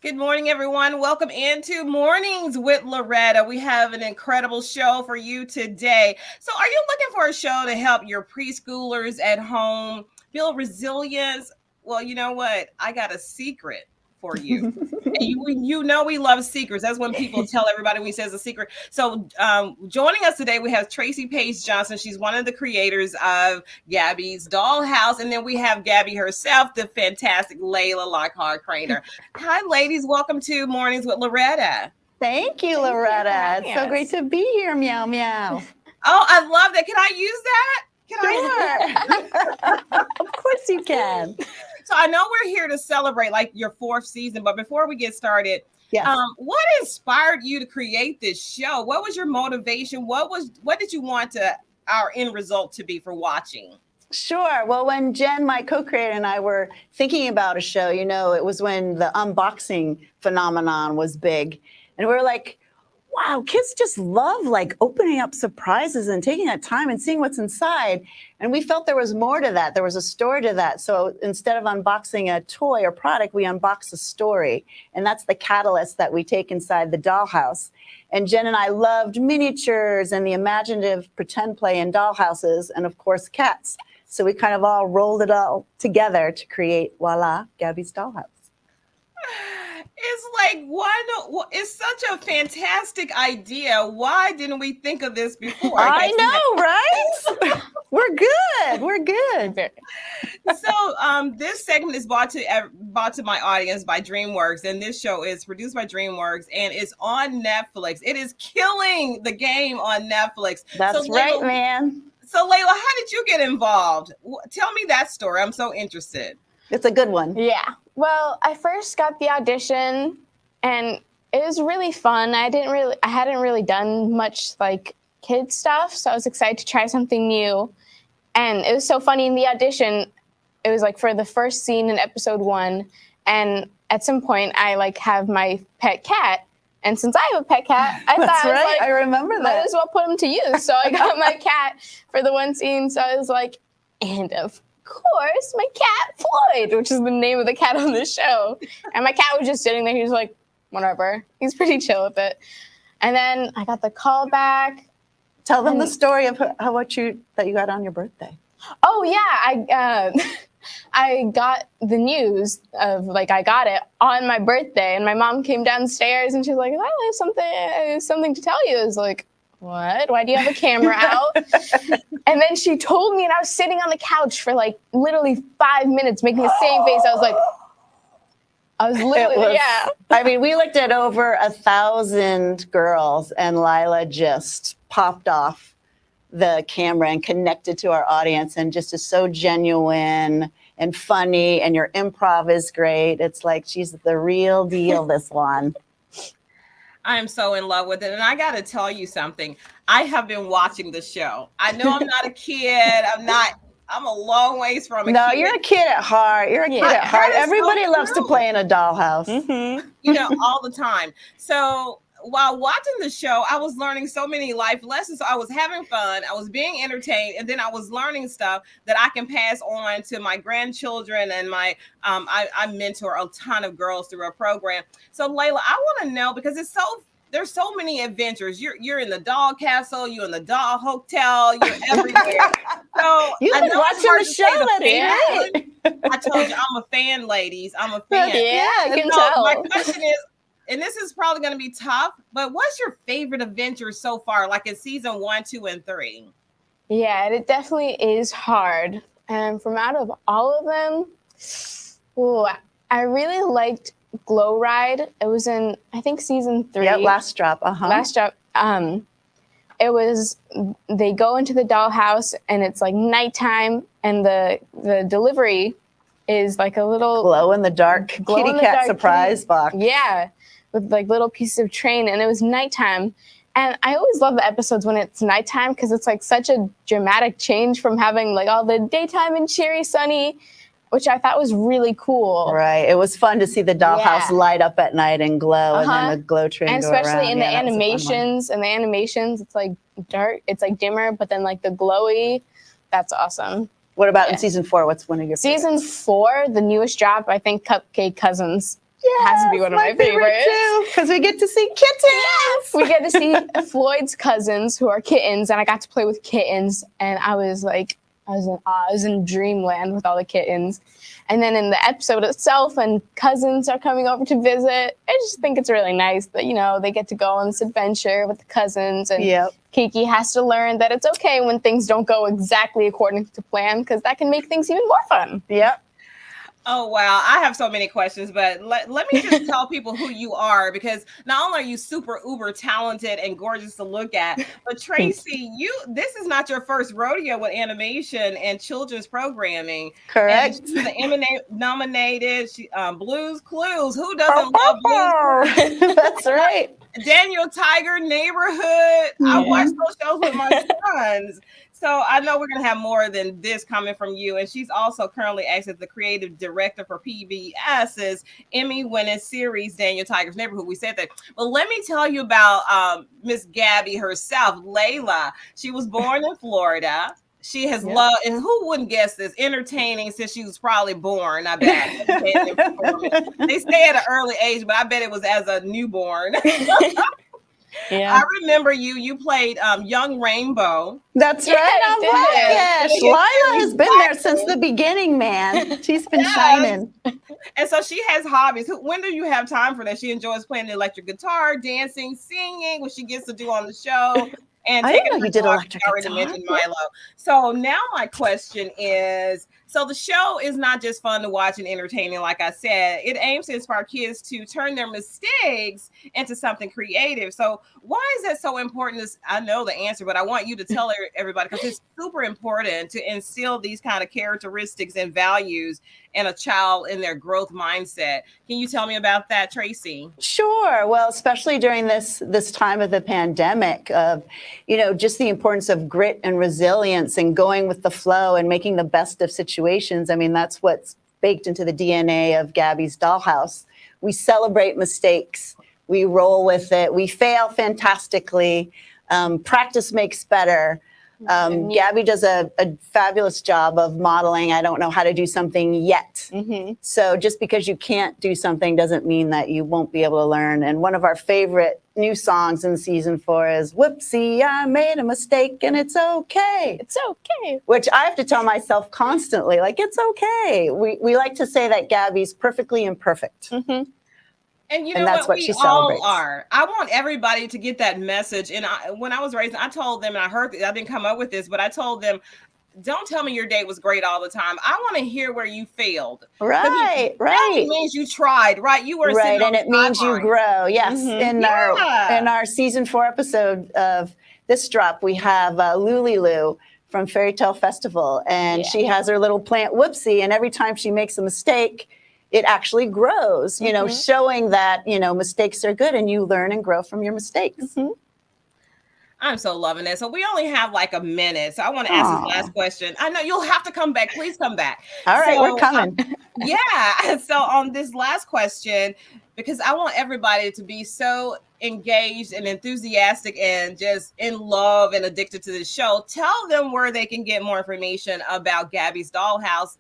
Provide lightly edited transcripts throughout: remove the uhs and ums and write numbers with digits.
Good morning, everyone. Welcome into Mornings with Loretta. We have an incredible show for you today. So, are you looking for a show to help your preschoolers at home build resilience? Well, you know what? I got a secret for you. And you know we love secrets. That's when people tell everybody when he says a secret. So, joining us today, we have Traci Paige Johnson. She's one of the creators of Gabby's Dollhouse, and then we have Gabby herself, the fantastic Laila Lockhart creator. Hi, ladies. Welcome to Mornings with Loretta. Thank you, Loretta. It's so great to be here. Meow, meow. Oh, I love that. Can I use that? Sure. Of course you can. So I know we're here to celebrate like your fourth season, but before we get started, Yes. What inspired you to create this show? What was your motivation? What did you want our end result to be for watching? Sure. Well, when Jen, my co-creator, and I were thinking about a show, it was when the unboxing phenomenon was big. And we were like, wow, kids just love like opening up surprises and taking that time and seeing what's inside. And we felt there was more to that. There was a story to that. So instead of unboxing a toy or product, we unbox a story. And that's the catalyst that we take inside the dollhouse. And Jen and I loved miniatures and the imaginative pretend play in dollhouses and, of course, cats. So we kind of all rolled it all together to create, voila, Gabby's Dollhouse. It's like, it's such a fantastic idea. Why didn't we think of this before? I know, right? We're good. So this segment is brought to my audience by DreamWorks, and this show is produced by DreamWorks and it's on Netflix. It is killing the game on Netflix. That's right, man. So Laila, how did you get involved? Tell me that story. I'm so interested. It's a good one. Yeah. Well, I first got the audition and it was really fun. I hadn't really done much like kid stuff, so I was excited to try something new. And it was so funny in the audition. It was like for the first scene in episode 1, and at some point I like have my pet cat. And since I have a pet cat, I thought I remember that. Might as well put him to use. So I got my cat for the one scene. So I was like, and of course, my cat Floyd, which is the name of the cat on the show. And my cat was just sitting there. He was like, whatever. He's pretty chill with it. And then I got the call back. Tell them the story of that you got on your birthday. Oh yeah, I got the news of like I got it on my birthday, and my mom came downstairs and she was like, "I have something to tell you." I was like, "What? Why do you have a camera out?" And then she told me, and I was sitting on the couch for like literally 5 minutes making the same face. I was literally, yeah. I mean, we looked at over 1,000 girls, and Laila just popped off the camera and connected to our audience and just is so genuine and funny, and your improv is great. It's like she's the real deal, this one. I am so in love with it. And I got to tell you something. I have been watching the show. I know I'm not a kid. I'm a long ways from a kid. No, you're a kid at heart. You're a kid at heart. Everybody loves to play in a dollhouse. Mm-hmm. All the time. So while watching the show, I was learning so many life lessons. So I was having fun. I was being entertained. And then I was learning stuff that I can pass on to my grandchildren. And I mentor a ton of girls through a program. So Laila, I want to know, because there's so many adventures. You're in the dog castle, you're in the dog hotel, you're everywhere. So you've been watching the show, I told you I'm a fan, ladies. I'm a fan. Yeah, I can tell. My question is, and this is probably going to be tough, but what's your favorite adventure so far, like in season 1, 2, and 3? Yeah, it definitely is hard. And from out of all of them, I really liked Glow Ride. It was in, I think, season 3. Yeah, last drop. Last drop. It was, they go into the dollhouse and it's like nighttime, and the delivery is like a little glow in the dark kitty cat surprise box. Yeah, with like little pieces of train, and it was nighttime. And I always love the episodes when it's nighttime because it's like such a dramatic change from having like all the daytime and cheery, sunny, which I thought was really cool. Right. It was fun to see the dollhouse light up at night and glow, and then the glow train and go around. Especially in the animations. And the animations, it's like dark, it's like dimmer, but then like the glowy, that's awesome. What about in season 4? What's one of your Season 4, the newest drop, I think Cupcake Cousins. has to be one of my favorites too, because we get to see kittens. We get to see Floyd's cousins, who are kittens, and I got to play with kittens, and I was like, I was in dreamland with all the kittens. And then in the episode itself, when cousins are coming over to visit, I just think it's really nice that, you know, they get to go on this adventure with the cousins, and Kiki has to learn that it's okay when things don't go exactly according to plan, because that can make things even more fun. Yep. Oh, wow. I have so many questions, but let me just tell people who you are, because not only are you super uber talented and gorgeous to look at, but Traci, this is not your first rodeo with animation and children's programming. Correct. And she's the Emmy-nominated Blues Clues. Who doesn't love Blues Clues? That's right. Daniel Tiger Neighborhood. I watch those shows with my sons. So I know we're going to have more than this coming from you. And she's also currently acts as the creative director for PBS's Emmy-winning series, Daniel Tiger's Neighborhood. We said that. But let me tell you about Miss Gabby herself, Laila. She was born in Florida. She has loved, and who wouldn't guess this, entertaining since she was probably born, I bet. They say at an early age, but I bet it was as a newborn. I remember you played Young Rainbow. That's right. Yes. Laila has been there since the beginning, man. She's been shining. And so she has hobbies. When do you have time for that? She enjoys playing the electric guitar, dancing, singing, which she gets to do on the show. And I didn't know you did electric guitar. I already mentioned Milo. So now my question is, so the show is not just fun to watch and entertaining, like I said. It aims to inspire kids to turn their mistakes into something creative. So why is that so important? I know the answer, but I want you to tell everybody, because it's super important to instill these kind of characteristics and values in a child in their growth mindset. Can you tell me about that, Traci? Sure. Well, especially during this time of the pandemic, of, you know, just the importance of grit and resilience and going with the flow and making the best of situations. I mean, that's what's baked into the DNA of Gabby's Dollhouse. We celebrate mistakes. We roll with it. We fail fantastically. Practice makes better. Gabby does a fabulous job of modeling. I don't know how to do something yet. So just because you can't do something doesn't mean that you won't be able to learn. And one of our favorite new songs in season 4 is "Whoopsie, I made a mistake and it's okay." It's okay. Which I have to tell myself constantly, like, it's okay. We like to say that Gabby's perfectly imperfect. And you know what we all are. I want everybody to get that message. And when I was raised, I told them, and I heard, I didn't come up with this, but I told them, don't tell me your day was great all the time. I want to hear where you failed. Right. That means you tried, right? You were right, and it means you grow. Yes. In our season 4 episode of this drop, we have Lulu from Fairy Tale Festival, and she has her little plant Whoopsie, and every time she makes a mistake, it actually grows, you know, showing that, you know, mistakes are good and you learn and grow from your mistakes. I'm so loving it. So we only have like a minute. So I want to ask this last question. I know you'll have to come back. Please come back. All right, we're coming. So on this last question, because I want everybody to be so engaged and enthusiastic and just in love and addicted to this show, tell them where they can get more information about Gabby's Dollhouse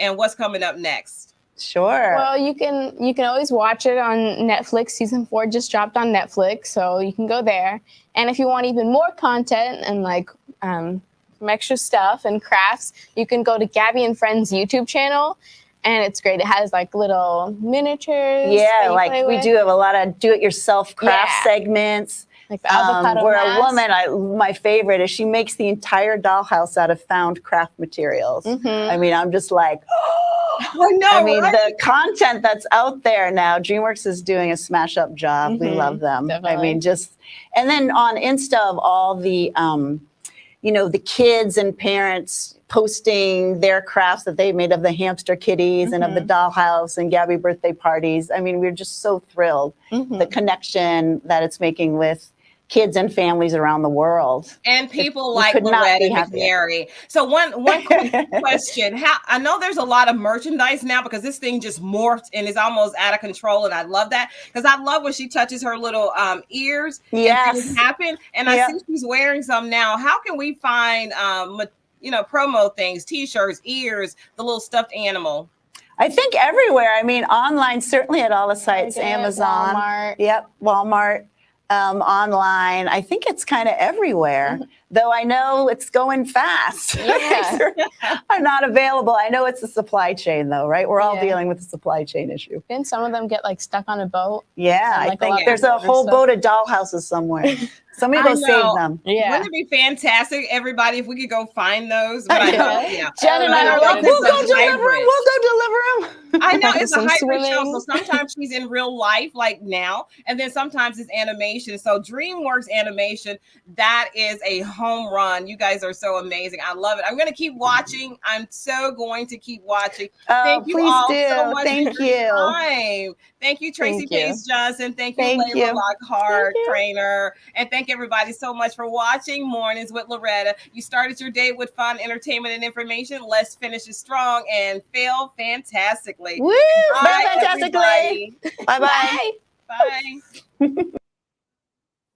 and what's coming up next. Sure. Well, you can always watch it on Netflix. Season 4 just dropped on Netflix, so you can go there. And if you want even more content and like some extra stuff and crafts, you can go to Gabby and Friends YouTube channel, and it's great. It has like little miniatures. Yeah, like we do have a lot of do-it-yourself craft segments. Like the avocado where mask. A woman, my favorite is she makes the entire dollhouse out of found craft materials. I mean, I'm just like, I mean, the content that's out there now, DreamWorks is doing a smash up job. We love them. Definitely. I mean, and then on Insta of all the, you know, the kids and parents posting their crafts that they made of the hamster kitties and of the dollhouse and Gabby birthday parties. I mean, we're just so thrilled the connection that it's making with kids and families around the world. And people like Loretta McNary. So one quick question. I know there's a lot of merchandise now because this thing just morphed and is almost out of control. And I love that because I love when she touches her little ears and things happen. And I see she's wearing some now. How can we find, you know, promo things, T-shirts, ears, the little stuffed animal? I think everywhere. I mean, online, certainly at all the sites, Target, Amazon. Walmart. Yep, Walmart. Online. I think it's kind of everywhere, though I know it's going fast. Yeah. Are not available. I know it's a supply chain, though, right? We're all Yeah. dealing with a supply chain issue. Didn't some of them get like stuck on a boat? Yeah, And, I like, a think lot of there's a people whole stuff. boat of dollhouses somewhere. Somebody I go save know. them. Yeah. Wouldn't it be fantastic, everybody, if we could go find those? But I know, Yeah. Jen and I are like, It's we'll go a deliver them. hybrid. We'll go deliver them. I know it's a Some hybrid show. So swimming. sometimes she's in real life, like now, and then sometimes it's animation. So DreamWorks Animation, that is a home run. You guys are so amazing. I love it. I'm going to keep watching. I'm so going to keep watching. Thank you Please all do. so much Thank for your you. time. Thank you, Traci Thank you. Paige Johnson. Thank you, Thank Laila you. Lockhart, Thank you. trainer. And thank everybody so much for watching Mornings with Loretta. You started your day with fun, entertainment, and information. Let's finish it strong and fail fantastically. Woo! Bye, Fantastically. everybody. Bye-bye. Bye.